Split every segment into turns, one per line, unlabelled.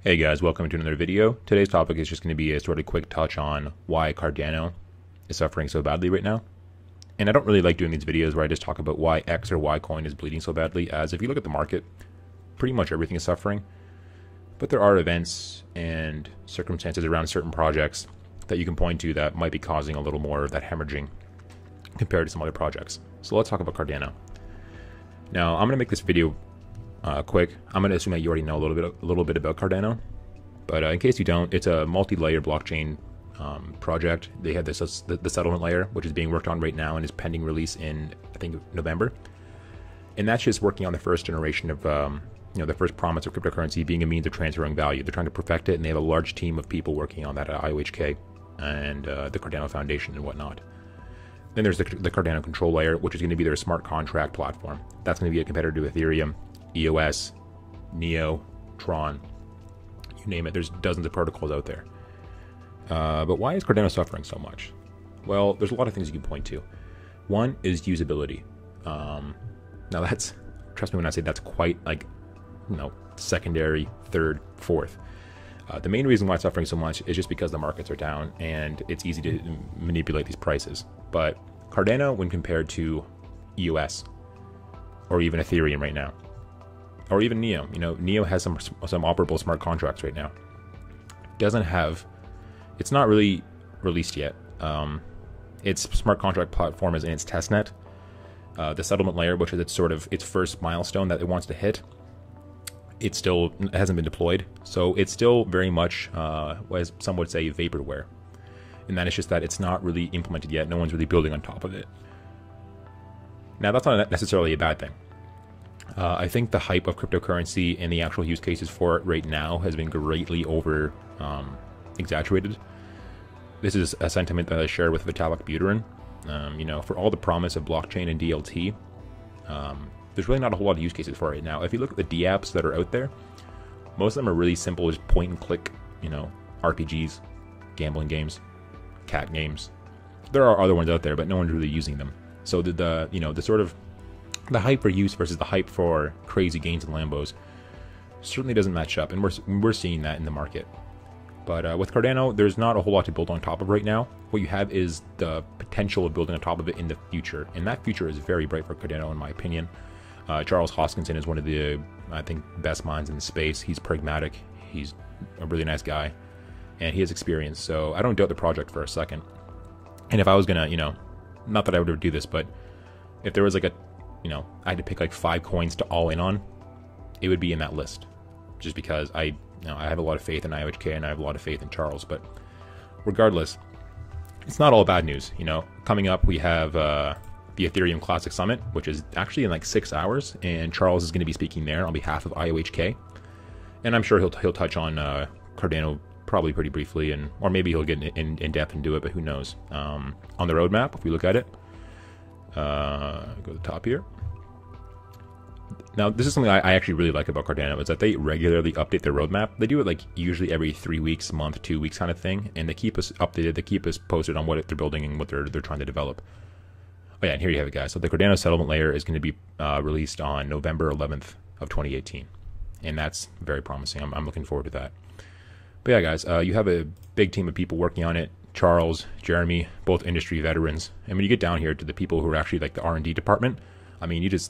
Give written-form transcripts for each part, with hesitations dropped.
Hey guys, welcome to another video. Today's topic is just going to be a sort of quick touch on why Cardano is suffering so badly right now. And I don't really like doing these videos where I just talk about why X or Y coin is bleeding so badly, as if you look at the market, pretty much everything is suffering. But there are events and circumstances around certain projects that you can point to that might be causing a little more of that hemorrhaging compared to some other projects. So let's talk about Cardano. Now, I'm going to make this video quick. I'm going to assume that you already know a little bit about Cardano, but in case you don't, it's a multi-layer blockchain project. They have this the settlement layer, which is being worked on right now and is pending release in, I think, November. And that's just working on the first generation of the first promise of cryptocurrency being a means of transferring value. They're trying to perfect it, and they have a large team of people working on that at IOHK and the Cardano Foundation and whatnot. Then there's the Cardano control layer, which is going to be their smart contract platform. That's going to be a competitor to Ethereum, EOS, Neo, Tron, you name it. There's dozens of protocols out there. But why is Cardano suffering so much? Well, there's a lot of things you can point to. One is usability. Now that's, trust me when I say that's quite like, secondary, third, fourth. The main reason why it's suffering so much is just because the markets are down and it's easy to manipulate these prices. But Cardano, when compared to EOS or even Ethereum right now, or even Neo, Neo has some operable smart contracts right now. It's not really released yet. Its smart contract platform is in its testnet. The settlement layer, which is its first milestone that it wants to hit, it hasn't been deployed. So it's still very much, as some would say, vaporware. And that is just that it's not really implemented yet. No one's really building on top of it. Now, that's not necessarily a bad thing. I think the hype of cryptocurrency and the actual use cases for it right now has been greatly exaggerated. This is a sentiment that I share with Vitalik Buterin. For all the promise of blockchain and DLT, there's really not a whole lot of use cases for it right now. If you look at the dApps that are out there, most of them are really simple, just point and click, RPGs, gambling games, cat games. There are other ones out there, but no one's really using them. So the hype for use versus the hype for crazy gains and Lambos certainly doesn't match up, and we're seeing that in the market. But with Cardano, there's not a whole lot to build on top of right now. What you have is the potential of building on top of it in the future, and that future is very bright for Cardano, in my opinion. Charles Hoskinson is one of the, I think, best minds in the space. He's pragmatic, he's a really nice guy, and he has experience, so I don't doubt the project for a second. And if I was gonna, not that I would ever do this, but if there was like I had to pick like 5 coins to all in on, it would be in that list. Just because I have a lot of faith in IOHK and I have a lot of faith in Charles. But regardless, it's not all bad news. Coming up we have the Ethereum Classic Summit, which is actually in like 6 hours, and Charles is going to be speaking there on behalf of IOHK. And I'm sure he'll touch on Cardano probably pretty briefly, or maybe he'll get in depth and do it, but who knows. On the roadmap, if we look at it, go to the top here. Now, this is something I actually really like about Cardano, is that they regularly update their roadmap. They do it like usually every 3 weeks, month, 2 weeks kind of thing, and they keep us updated. They keep us posted on what they're building and what they're trying to develop. Oh yeah, and here you have it, guys. So the Cardano settlement layer is going to be released on November 11th of 2018, and that's very promising. I'm looking forward to that. But yeah, guys, you have a big team of people working on it. Charles, Jeremy, both industry veterans. And when you get down here to the people who are actually like the R&D department, I mean, it's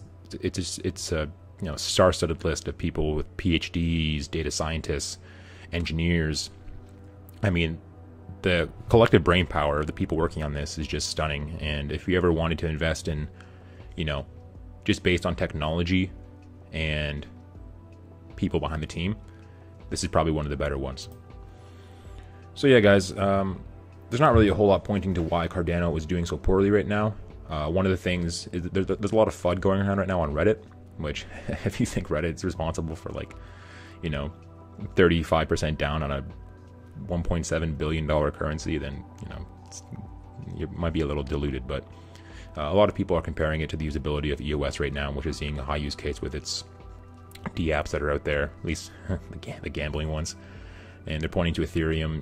a star-studded list of people with PhDs, data scientists, engineers. I mean, the collective brain power of the people working on this is just stunning. And if you ever wanted to invest in, just based on technology and people behind the team, this is probably one of the better ones. So yeah, guys, there's not really a whole lot pointing to why Cardano is doing so poorly right now. One of the things is that there's a lot of FUD going around right now on Reddit, which if you think Reddit's responsible for 35% down on a $1.7 billion currency, then you might be a little diluted. But a lot of people are comparing it to the usability of EOS right now, which is seeing a high use case with its dApps that are out there, at least the gambling ones. And they're pointing to Ethereum.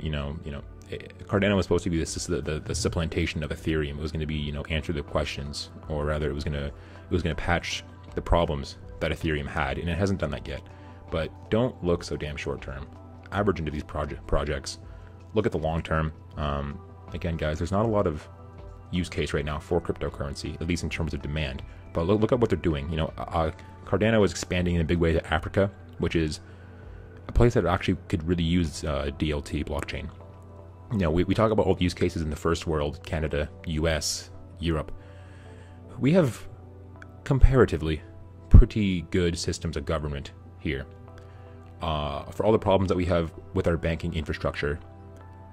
Cardano was supposed to be the supplantation of Ethereum. It was going to be, answer the questions, or rather, it was going to patch the problems that Ethereum had, and it hasn't done that yet. But don't look so damn short term. average into these projects. Look at the long term. Again, guys, there's not a lot of use case right now for cryptocurrency, at least in terms of demand. But look at what they're doing. You know, Cardano is expanding in a big way to Africa, which is a place that actually could really use DLT blockchain. You know, we talk about all the use cases in the first world, Canada, US, Europe. We have comparatively pretty good systems of government here. For all the problems that we have with our banking infrastructure,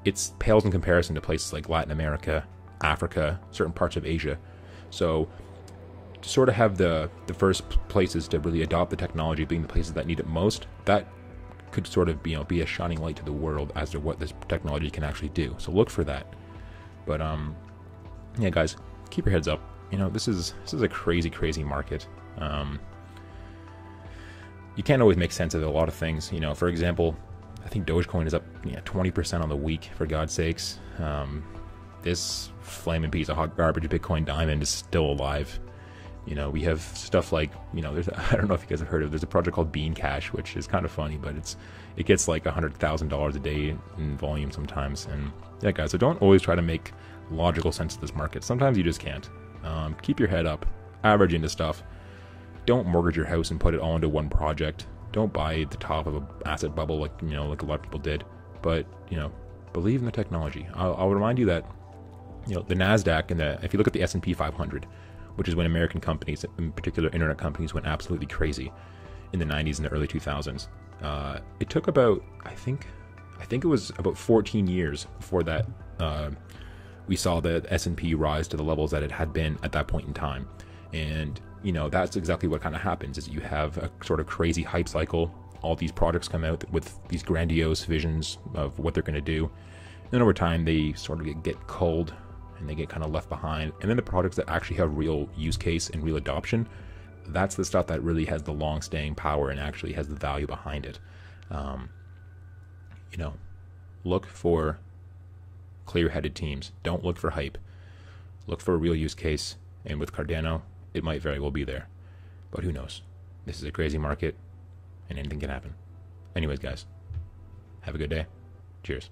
it pales in comparison to places like Latin America, Africa, certain parts of Asia. So to sort of have the first places to really adopt the technology being the places that need it most, that could sort of be a shining light to the world as to what this technology can actually do. So look for that. But yeah, guys, keep your heads up. You know, this is a crazy market. You can't always make sense of a lot of things. You know, for example, I think Dogecoin is up 20% on the week, for God's sakes. This flaming piece of hot garbage Bitcoin diamond is still alive. You know, we have stuff like, you know, I don't know if you guys have heard of, there's a project called Bean Cash, which is kind of funny, but it gets like $100,000 a day in volume sometimes. And yeah, guys, so don't always try to make logical sense of this market. Sometimes you just can't. Keep your head up, average into stuff. Don't mortgage your house and put it all into one project. Don't buy the top of an asset bubble like a lot of people did. But, you know, believe in the technology. I'll remind you that, you know, the NASDAQ and if you look at the S&P 500, which is when American companies, in particular internet companies, went absolutely crazy in the 90s and the early 2000s. It took about, I think it was about 14 years before that we saw the S&P rise to the levels that it had been at that point in time. And, you know, that's exactly what kind of happens, is you have a sort of crazy hype cycle. All these products come out with these grandiose visions of what they're going to do. And then over time, they sort of get culled and they get kind of left behind. And then the products that actually have real use case and real adoption, that's the stuff that really has the long staying power and actually has the value behind it. You know, look for clear-headed teams. Don't look for hype. Look for a real use case. And with Cardano, it might very well be there. But who knows? This is a crazy market and anything can happen. Anyways, guys, have a good day. Cheers.